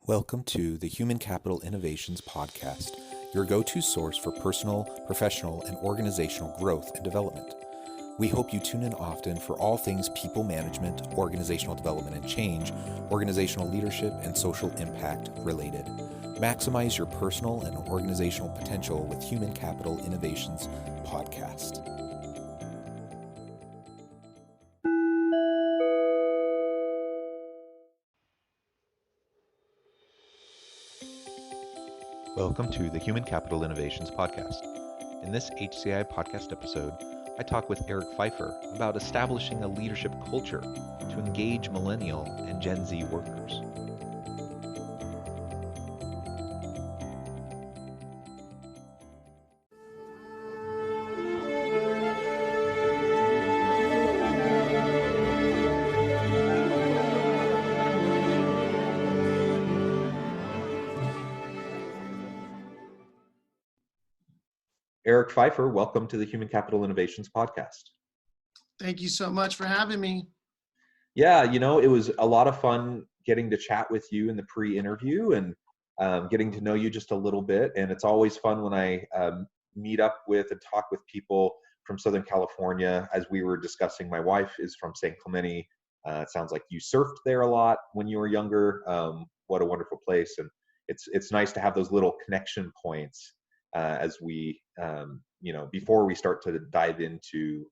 Welcome to the Human Capital Innovations Podcast, your go-to source for personal, professional, and organizational growth and development. We hope you tune in often for all things people management, organizational development and change, organizational leadership, and social impact related. Maximize your personal and organizational potential with Human Capital Innovations Podcast. Welcome to the Human Capital Innovations Podcast. In this HCI podcast episode, I talk with Eric Pfeiffer about establishing a leadership culture to engage Millennial and Gen Z workers. Eric Pfeiffer, welcome to the Human Capital Innovations Podcast. Thank you so much for having me. Yeah, it was a lot of fun getting to chat with you in the pre-interview and getting to know you just a little bit. And it's always fun when I meet up with and talk with people from Southern California. As we were discussing, my wife is from San Clemente. It sounds like you surfed there a lot when you were younger. What a wonderful place. And it's nice to have those little connection points as we, before we start to dive into,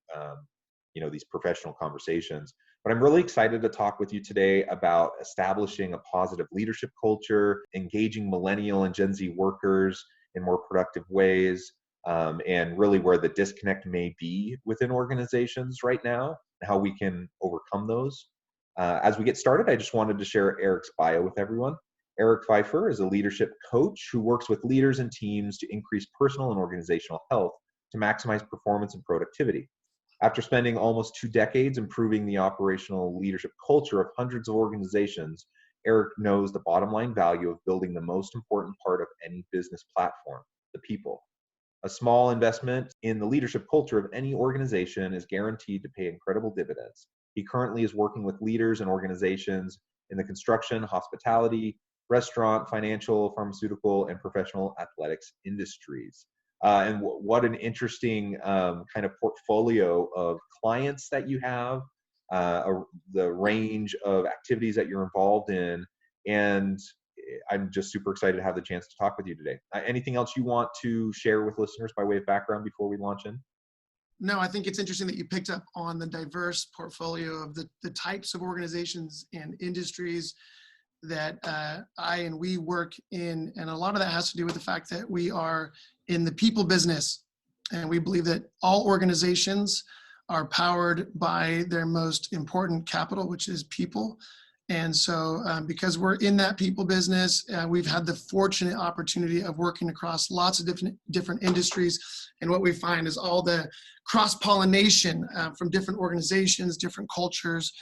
these professional conversations. But I'm really excited to talk with you today about establishing a positive leadership culture, engaging Millennial and Gen Z workers in more productive ways, and really where the disconnect may be within organizations right now, and how we can overcome those. As we get started, I just wanted to share Eric's bio with everyone. Eric Pfeiffer is a leadership coach who works with leaders and teams to increase personal and organizational health to maximize performance and productivity. After spending almost 2 decades improving the operational leadership culture of hundreds of organizations, Eric knows the bottom line value of building the most important part of any business platform, the people. A small investment in the leadership culture of any organization is guaranteed to pay incredible dividends. He currently is working with leaders and organizations in the construction, hospitality, restaurant, financial, pharmaceutical, and professional athletics industries. And what an interesting kind of portfolio of clients that you have, the range of activities that you're involved in. And I'm just super excited to have the chance to talk with you today. Anything else you want to share with listeners by way of background before we launch in? No, I think it's interesting that you picked up on the diverse portfolio of the types of organizations and industries that I and we work in. And a lot of that has to do with the fact that we are in the people business. And we believe that all organizations are powered by their most important capital, which is people. And so because we're in that people business, we've had the fortunate opportunity of working across lots of different industries. And what we find is all the cross-pollination from different organizations, different cultures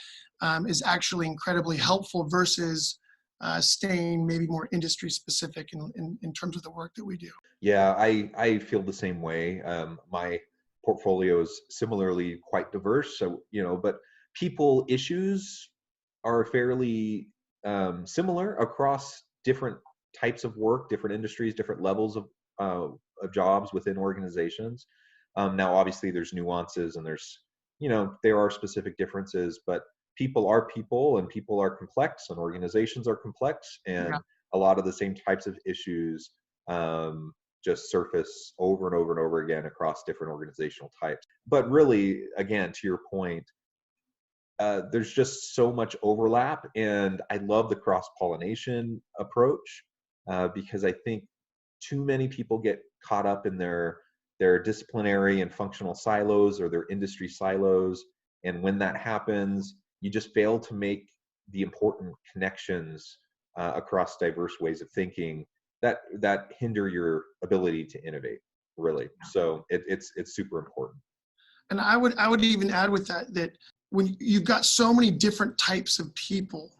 is actually incredibly helpful versus staying maybe more industry specific in terms of the work that we do. Yeah, I feel the same way. My portfolio is similarly quite diverse. So, but people issues are fairly similar across different types of work, different industries, different levels of jobs within organizations. Now, obviously, there's nuances and there are specific differences, but people are people and people are complex and organizations are complex, and a lot of the same types of issues just surface over and over and over again across different organizational types. But really, again, to your point, there's just so much overlap, and I love the cross-pollination approach because I think too many people get caught up in their disciplinary and functional silos or their industry silos, and when that happens, you just fail to make the important connections across diverse ways of thinking that hinder your ability to innovate, really. So it's super important. And I would even add with that when you've got so many different types of people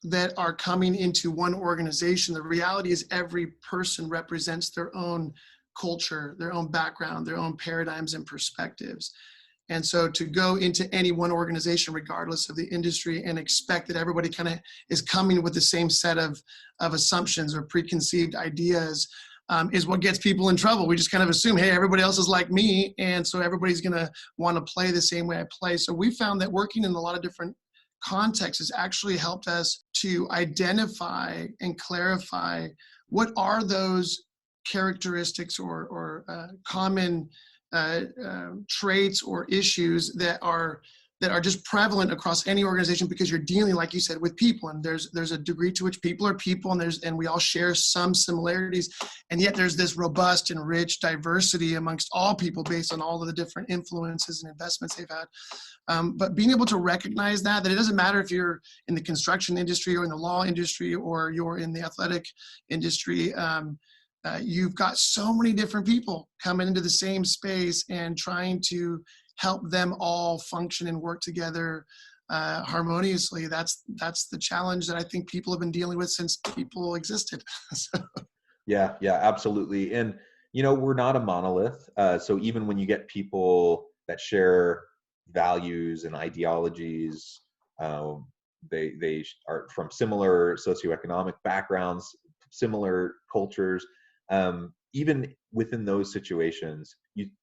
that are coming into one organization, the reality is every person represents their own culture, their own background, their own paradigms and perspectives. And so to go into any one organization, regardless of the industry, and expect that everybody kind of is coming with the same set of assumptions or preconceived ideas is what gets people in trouble. We just kind of assume, hey, everybody else is like me, and so everybody's going to want to play the same way I play. So we found that working in a lot of different contexts has actually helped us to identify and clarify what are those characteristics or common traits or issues that are just prevalent across any organization, because you're dealing, like you said, with people, and there's a degree to which people are people, and we all share some similarities, and yet there's this robust and rich diversity amongst all people based on all of the different influences and investments they've had. But being able to recognize that it doesn't matter if you're in the construction industry or in the law industry or you're in the athletic industry. You've got so many different people coming into the same space and trying to help them all function and work together harmoniously. That's the challenge that I think people have been dealing with since people existed. So. Yeah, absolutely. And, we're not a monolith. So even when you get people that share values and ideologies, they are from similar socioeconomic backgrounds, similar cultures. Even within those situations,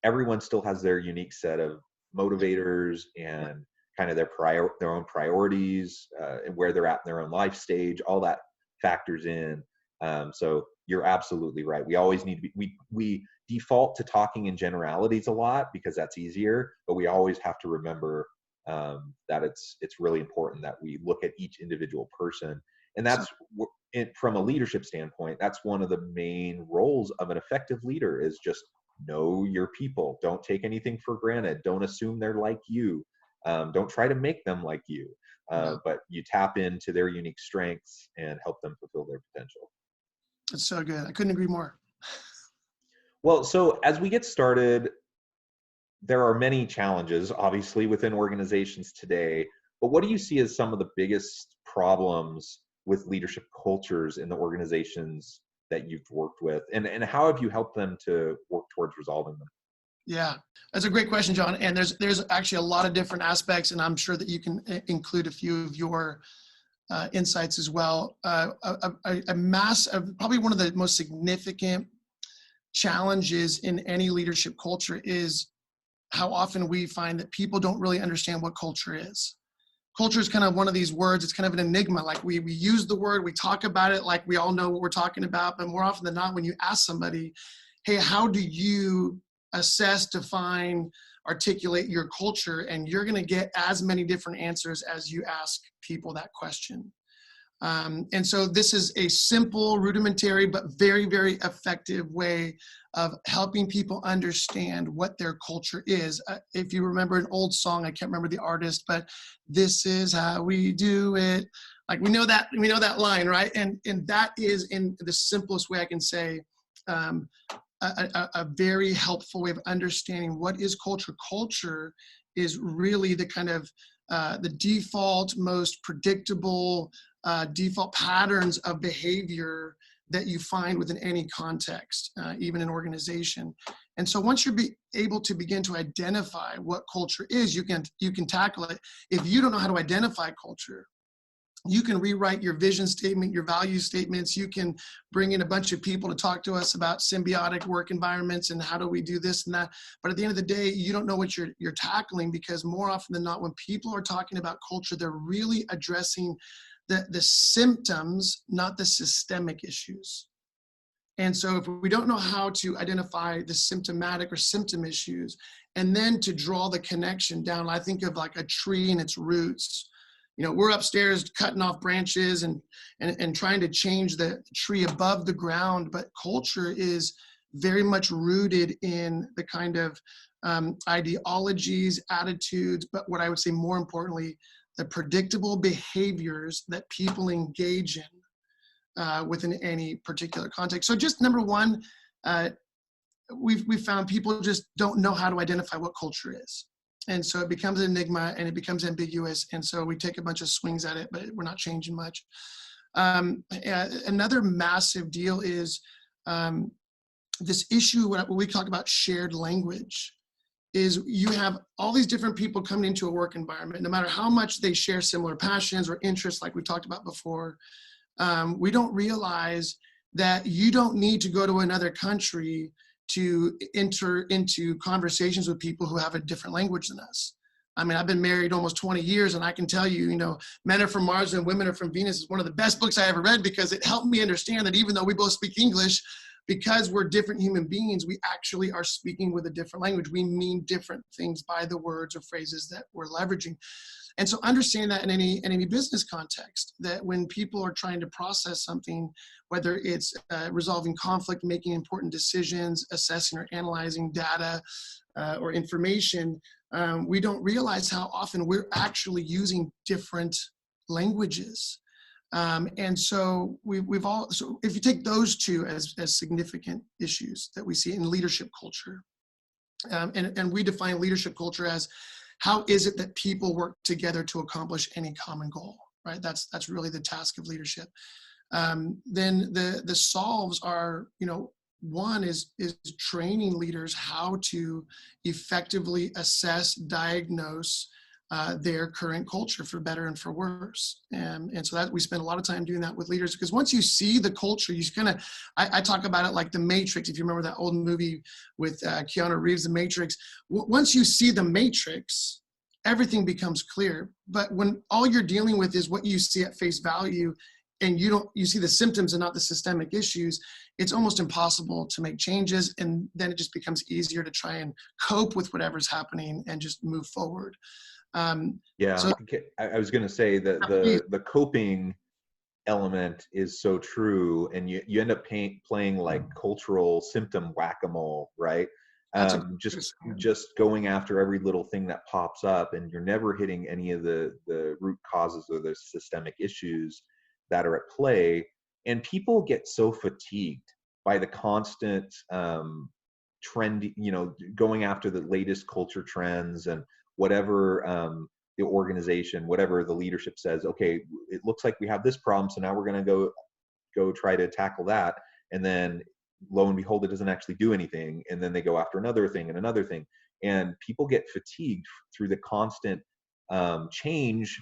everyone still has their unique set of motivators and kind of their own priorities and where they're at in their own life stage. All that factors in. So you're absolutely right. We always need to be, we default to talking in generalities a lot because that's easier, but we always have to remember that it's really important that we look at each individual person. And that's from a leadership standpoint, that's one of the main roles of an effective leader, is just know your people. Don't take anything for granted. Don't assume they're like you. Don't try to make them like you, but you tap into their unique strengths and help them fulfill their potential. That's so good. I couldn't agree more. Well, so as we get started, there are many challenges, obviously, within organizations today, but what do you see as some of the biggest problems with leadership cultures in the organizations that you've worked with, and how have you helped them to work towards resolving them? Yeah, that's a great question, John. And there's actually a lot of different aspects, and I'm sure that you can include a few of your insights as well. Probably one of the most significant challenges in any leadership culture is how often we find that people don't really understand what culture is. Culture is kind of one of these words. It's kind of an enigma. Like we use the word, we talk about it like we all know what we're talking about, but more often than not, when you ask somebody, hey, how do you assess, define, articulate your culture? And you're going to get as many different answers as you ask people that question. And so this is a simple, rudimentary, but very, very effective way of helping people understand what their culture is. If you remember an old song, I can't remember the artist, but this is how we do it. Like we know that line, right? And that is, in the simplest way I can say, a very helpful way of understanding what is culture. Culture is really the kind of the default, most predictable default patterns of behavior that you find within any context, even an organization. And so once you're able to begin to identify what culture is, you can tackle it. If you don't know how to identify culture, you can rewrite your vision statement, your value statements. You can bring in a bunch of people to talk to us about symbiotic work environments and how do we do this and that. But at the end of the day, you don't know what you're tackling, because more often than not, when people are talking about culture, they're really addressing the symptoms, not the systemic issues. And so if we don't know how to identify the symptomatic or symptom issues, and then to draw the connection down, I think of like a tree and its roots. We're upstairs cutting off branches and trying to change the tree above the ground, but culture is very much rooted in the kind of ideologies, attitudes, but what I would say more importantly, the predictable behaviors that people engage in within any particular context. So just number one, we've found people just don't know how to identify what culture is. And so it becomes an enigma and it becomes ambiguous. And so we take a bunch of swings at it, but we're not changing much. Another massive deal is this issue when we talk about shared language. is you have all these different people coming into a work environment, no matter how much they share similar passions or interests, like we talked about before. We don't realize that you don't need to go to another country to enter into conversations with people who have a different language than us. I mean, I've been married almost 20 years, and I can tell you, Men Are From Mars and Women Are From Venus is one of the best books I ever read, because it helped me understand that even though we both speak English, because we're different human beings, we actually are speaking with a different language. We mean different things by the words or phrases that we're leveraging. And so understand that in any business context, that when people are trying to process something, whether it's resolving conflict, making important decisions, assessing or analyzing data or information, we don't realize how often we're actually using different languages. And so so if you take those two as significant issues that we see in leadership culture, and we define leadership culture as, how is it that people work together to accomplish any common goal, right? That's really the task of leadership. Then the solves are, one is training leaders how to effectively assess, diagnose their current culture, for better and for worse. And so that we spend a lot of time doing that with leaders, because once you see the culture, you kind of, I talk about it like the Matrix. If you remember that old movie with Keanu Reeves, The Matrix, once you see the Matrix, everything becomes clear. But when all you're dealing with is what you see at face value, and you see the symptoms and not the systemic issues, it's almost impossible to make changes. And then it just becomes easier to try and cope with whatever's happening and just move forward. So I was going to say that the coping element is so true, and you end up playing like cultural symptom whack-a-mole, right? Just going after every little thing that pops up, and you're never hitting any of the root causes or the systemic issues that are at play. And people get so fatigued by the constant trend, going after the latest culture trends and whatever the organization, whatever the leadership says, okay, it looks like we have this problem, so now we're going to go try to tackle that. And then lo and behold, it doesn't actually do anything. And then they go after another thing and another thing. And people get fatigued through the constant change,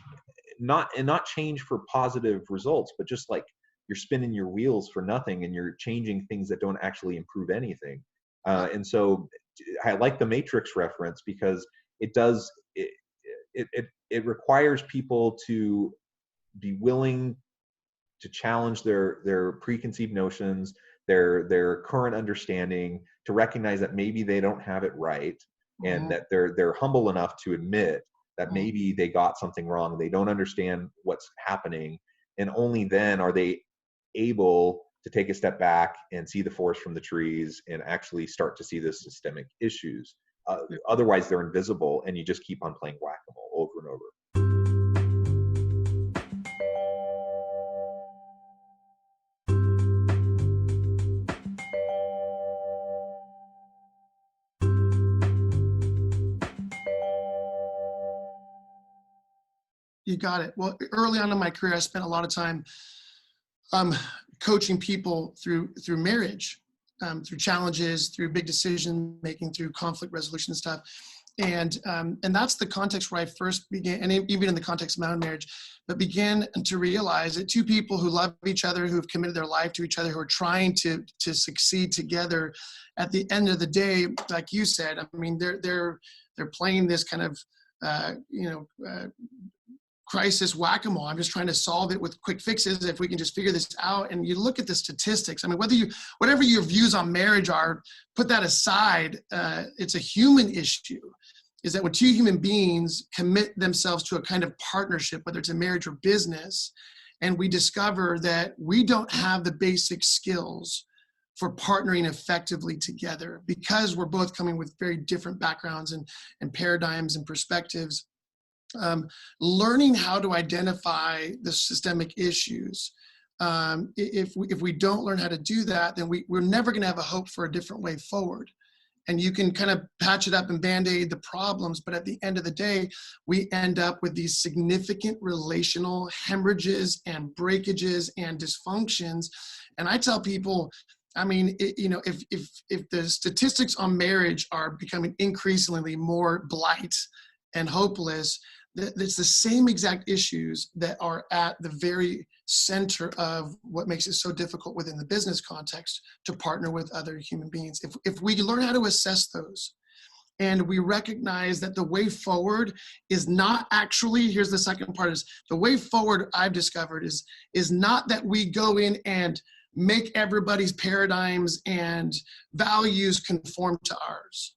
not change for positive results, but just like you're spinning your wheels for nothing, and you're changing things that don't actually improve anything. And so I like the Matrix reference, because it requires people to be willing to challenge their preconceived notions, their current understanding, to recognize that maybe they don't have it right, and that they're humble enough to admit that maybe they got something wrong, they don't understand what's happening, and only then are they able to take a step back and see the forest from the trees and actually start to see the systemic issues. Otherwise, they're invisible, and you just keep on playing whack-a-mole over and over. You got it. Well, early on in my career, I spent a lot of time coaching people through marriage, through challenges, through big decision making, through conflict resolution stuff. And that's the context where I first began, and even in the context of my own marriage, but began to realize that two people who love each other, who have committed their life to each other, who are trying to succeed together, at the end of the day, like you said, I mean, they're playing this kind of crisis whack-a-mole. I'm just trying to solve it with quick fixes. If we can just figure this out, and you look at the statistics, I mean, whatever your views on marriage are, put that aside. It's a human issue. Is that when two human beings commit themselves to a kind of partnership, whether it's a marriage or business, and we discover that we don't have the basic skills for partnering effectively together, because we're both coming with very different backgrounds and paradigms and perspectives. Learning how to identify the systemic issues. If we don't learn how to do that, then we're never going to have a hope for a different way forward. And you can kind of patch it up and band-aid the problems, but at the end of the day, we end up with these significant relational hemorrhages and breakages and dysfunctions. And I tell people, I mean, if the statistics on marriage are becoming increasingly more blight and hopeless, it's the same exact issues that are at the very center of what makes it so difficult within the business context to partner with other human beings. If we learn how to assess those, and we recognize that the way forward is not actually, here's the second part, is the way forward I've discovered is not that we go in and make everybody's paradigms and values conform to ours.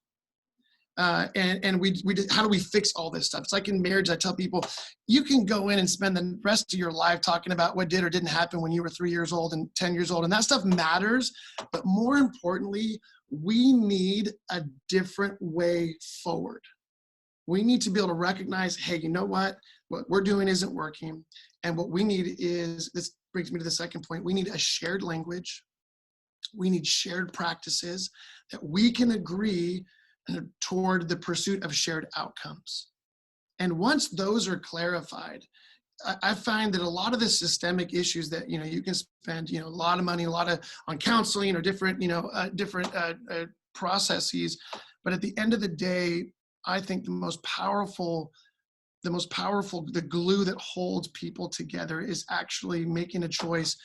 And we how do we fix all this stuff? It's like in marriage, I tell people, you can go in and spend the rest of your life talking about what did or didn't happen when you were 3 years old and 10 years old, and that stuff matters. But more importantly, we need a different way forward. We need to be able to recognize, hey, you know what we're doing isn't working. And what we need is, this brings me to the second point, we need a shared language. We need shared practices that we can agree toward the pursuit of shared outcomes. And once those are clarified, I find that a lot of the systemic issues that, you can spend, a lot of money, on counseling or different processes. But at the end of the day, I think the glue that holds people together is actually making a choice.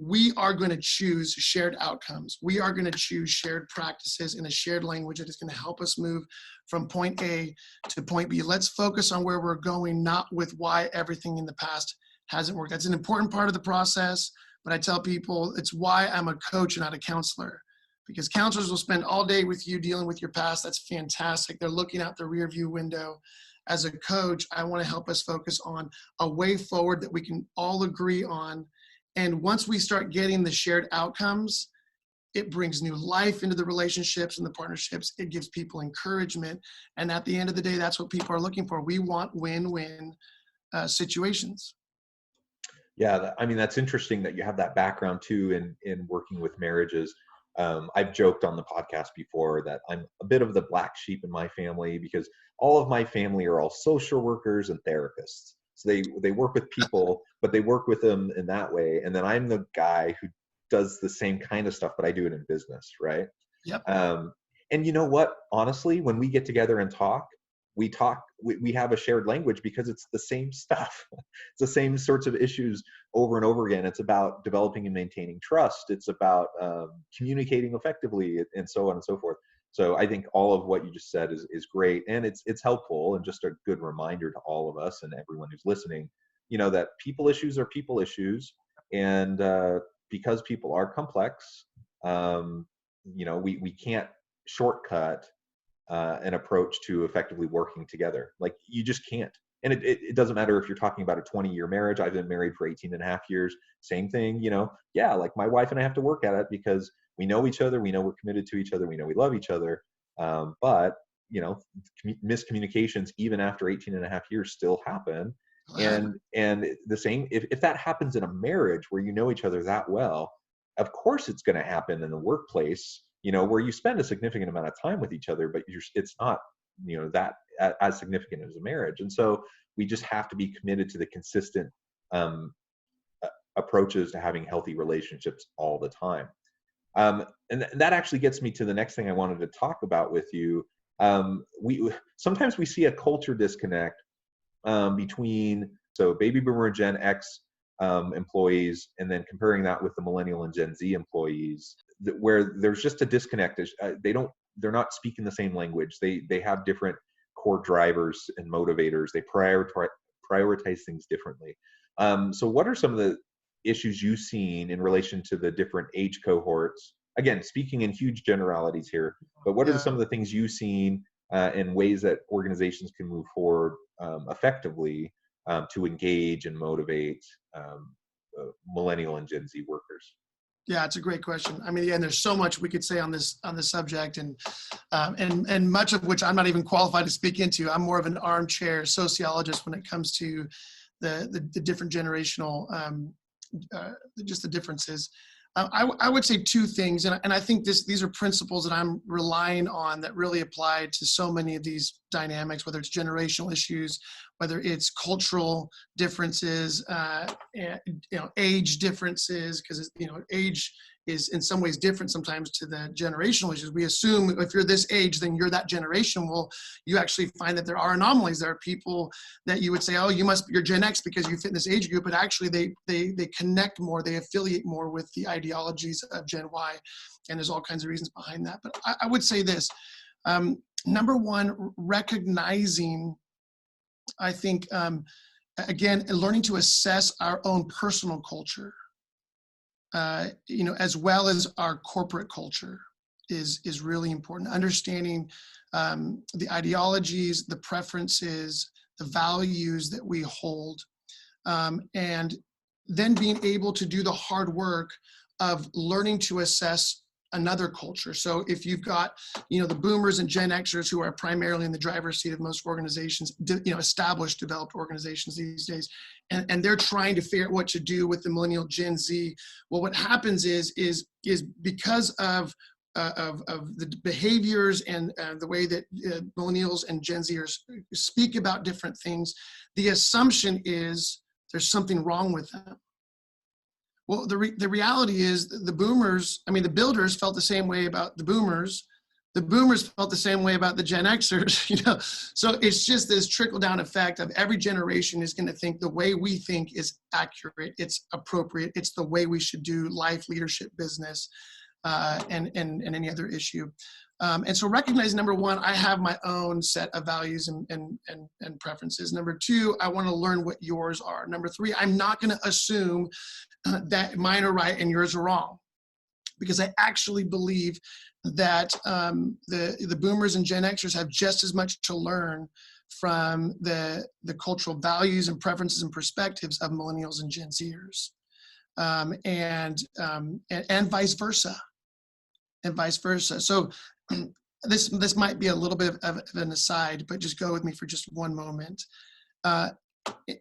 We are going to choose shared outcomes. We are going to choose shared practices in a shared language that is going to help us move from point A to point B. Let's focus on where we're going, not with why everything in the past hasn't worked. That's an important part of the process, but I tell people it's why I'm a coach and not a counselor, because counselors will spend all day with you dealing with your past. That's fantastic. They're looking out the rear view window. As a coach, I want to help us focus on a way forward that we can all agree on. And once we start getting the shared outcomes, it brings new life into the relationships and the partnerships. It gives people encouragement. And at the end of the day, that's what people are looking for. We want win-win situations. Yeah, I mean, that's interesting that you have that background too in working with marriages. I've joked on the podcast before that I'm a bit of the black sheep in my family because all of my family are all social workers and therapists. So they work with people, but they work with them in that way. And then I'm the guy who does the same kind of stuff, but I do it in business, right? Yep. And you know what? Honestly, when we get together and talk, we have a shared language because it's the same stuff. It's the same sorts of issues over and over again. It's about developing and maintaining trust. It's about communicating effectively and so on and so forth. So I think all of what you just said is great, and it's helpful and just a good reminder to all of us and everyone who's listening, that people issues are people issues, and because people are complex, we can't shortcut an approach to effectively working together. Like, you just can't. And it doesn't matter if you're talking about a 20-year marriage. I've been married for 18 and a half years. Same thing, like my wife and I have to work at it because we know each other. We know we're committed to each other. We know we love each other. But miscommunications, even after 18 and a half years, still happen. And the same, if that happens in a marriage where you know each other that well, of course it's going to happen in the workplace, where you spend a significant amount of time with each other, but it's not, that as significant as a marriage. And so we just have to be committed to the consistent approaches to having healthy relationships all the time. And that actually gets me to the next thing I wanted to talk about with you. Sometimes we see a culture disconnect between baby boomer and Gen X employees, and then comparing that with the millennial and Gen Z employees, where there's just a disconnect. They're not speaking the same language. They have different core drivers and motivators. They prioritize things differently. So what are some of the issues you've seen in relation to the different age cohorts? Again, speaking in huge generalities here, but what are some of the things you've seen in ways that organizations can move forward effectively to engage and motivate millennial and Gen Z workers? Yeah, it's a great question. I mean, again, there's so much we could say on this subject, and much of which I'm not even qualified to speak into. I'm more of an armchair sociologist when it comes to the different generational, just the differences. I would say two things, and I think these are principles that I'm relying on that really apply to so many of these dynamics, whether it's generational issues, whether it's cultural differences, age differences, because age is in some ways different sometimes to the generational issues. We assume if you're this age, then you're that generation. Well, you actually find that there are anomalies. There are people that you would say, oh, you're Gen X because you fit in this age group, but actually they connect more, they affiliate more with the ideologies of Gen Y, and there's all kinds of reasons behind that. But I would say this, number one, recognizing, I think, again, learning to assess our own personal culture, as well as our corporate culture is really important. Understanding the ideologies, the preferences, the values that we hold, and then being able to do the hard work of learning to assess another culture. So if you've got, the boomers and Gen Xers who are primarily in the driver's seat of most organizations, established, developed organizations these days, and they're trying to figure out what to do with the millennial Gen Z. Well, what happens is because of the behaviors and the way that millennials and Gen Zers speak about different things, the assumption is there's something wrong with them. Well, the reality is the boomers, the builders felt the same way about the boomers. The boomers felt the same way about the Gen Xers, So it's just this trickle down effect of every generation is going to think the way we think is accurate, it's appropriate, it's the way we should do life, leadership, business, and any other issue. And so recognizing, number one, I have my own set of values and preferences. Number two, I want to learn what yours are. Number three, I'm not going to assume that mine are right and yours are wrong, because I actually believe that the boomers and Gen Xers have just as much to learn from the cultural values and preferences and perspectives of millennials and Gen Zers, and vice versa. So this might be a little bit of an aside, but just go with me for just one moment.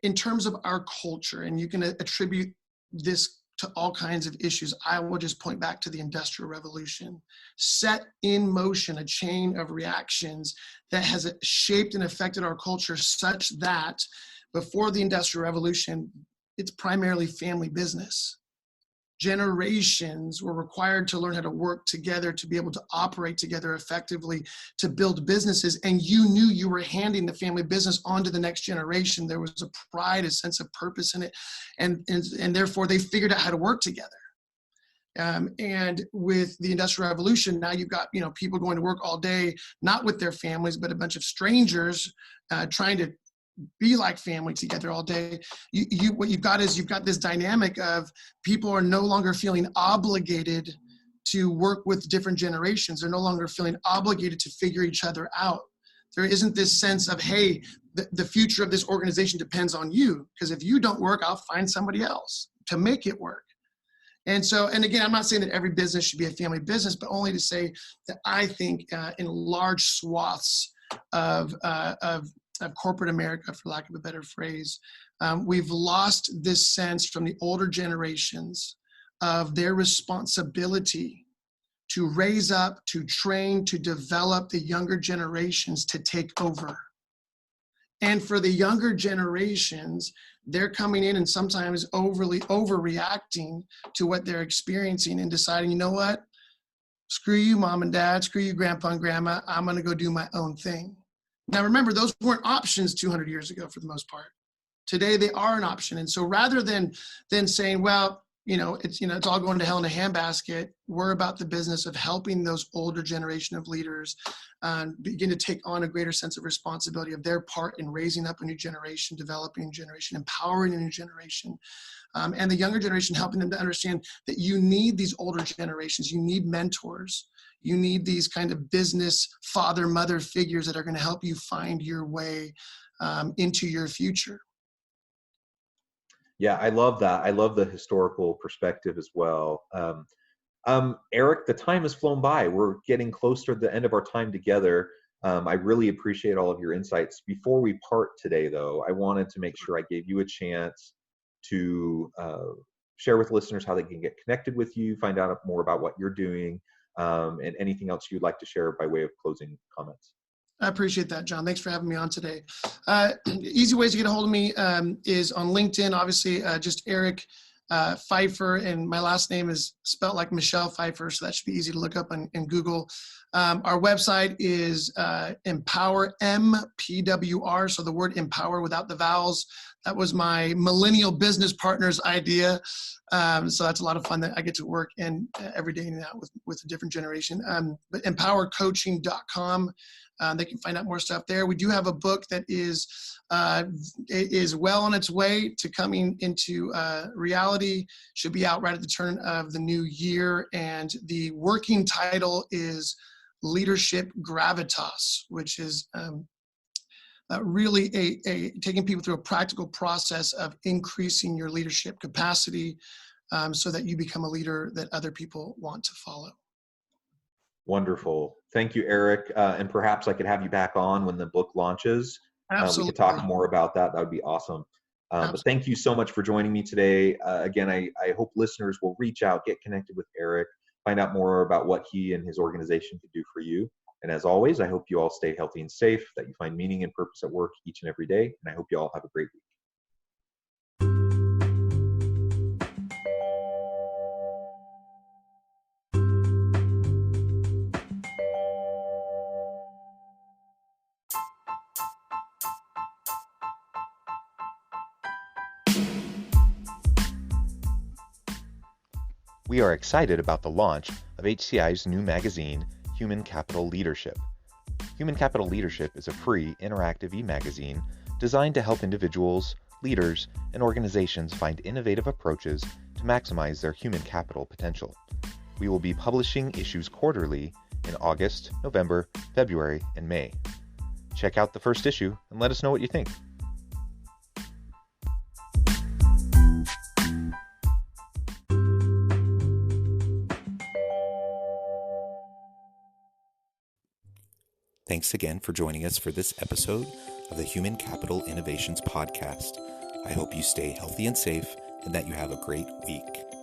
In terms of our culture, and you can attribute this to all kinds of issues, I will just point back to the Industrial Revolution. Set in motion a chain of reactions that has shaped and affected our culture such that before the Industrial Revolution, it's primarily family business. Generations were required to learn how to work together, to be able to operate together effectively, to build businesses. And you knew you were handing the family business on to the next generation. There was a pride, a sense of purpose in it. And therefore they figured out how to work together. And with the Industrial Revolution, now you've got, people going to work all day, not with their families, but a bunch of strangers trying to be like family together all day. What you've got is you've got this dynamic of people are no longer feeling obligated to work with different generations. They're no longer feeling obligated to figure each other out. There isn't this sense of, hey, the future of this organization depends on you, because if you don't work, I'll find somebody else to make it work. And again, I'm not saying that every business should be a family business, but only to say that I think in large swaths of corporate America, for lack of a better phrase, we've lost this sense from the older generations of their responsibility to raise up, to train, to develop the younger generations to take over. And for the younger generations, they're coming in and sometimes overreacting to what they're experiencing and deciding, you know what, screw you, mom and dad, screw you, grandpa and grandma, I'm going to go do my own thing. Now, remember, those weren't options 200 years ago for the most part. Today, they are an option. And so rather than saying, well, it's all going to hell in a handbasket, we're about the business of helping those older generation of leaders begin to take on a greater sense of responsibility of their part in raising up a new generation, developing a new generation, empowering a new generation. And the younger generation, helping them to understand that you need these older generations, you need mentors. You need these kind of business father, mother figures that are going to help you find your way into your future. Yeah, I love that. I love the historical perspective as well. Eric, the time has flown by. We're getting close to the end of our time together. I really appreciate all of your insights. Before we part today, though, I wanted to make sure I gave you a chance to share with listeners how they can get connected with you, find out more about what you're doing, and anything else you'd like to share by way of closing comments. I appreciate that, John. Thanks for having me on today. Easy ways to get a hold of me is on LinkedIn, obviously, just Eric Pfeiffer, and my last name is spelled like Michelle Pfeiffer, so that should be easy to look up in Google. Our website is Empower, MPWR, so the word empower without the vowels. That was my millennial business partner's idea. So that's a lot of fun that I get to work in every day now with a different generation. But empowercoaching.com. They can find out more stuff there. We do have a book that is well on its way to coming into reality. Should be out right at the turn of the new year. And the working title is Leadership Gravitas, which is really taking people through a practical process of increasing your leadership capacity so that you become a leader that other people want to follow. Wonderful. Thank you, Eric. And perhaps I could have you back on when the book launches. Absolutely. We could talk more about that. That would be awesome. But thank you so much for joining me today. Again, I hope listeners will reach out, get connected with Eric, find out more about what he and his organization can do for you. And as always, I hope you all stay healthy and safe, that you find meaning and purpose at work each and every day. And I hope you all have a great week. We are excited about the launch of HCI's new magazine, Human Capital Leadership. Human Capital Leadership is a free, interactive e-magazine designed to help individuals, leaders, and organizations find innovative approaches to maximize their human capital potential. We will be publishing issues quarterly in August, November, February, and May. Check out the first issue and let us know what you think. Thanks again for joining us for this episode of the Human Capital Innovations Podcast. I hope you stay healthy and safe and that you have a great week.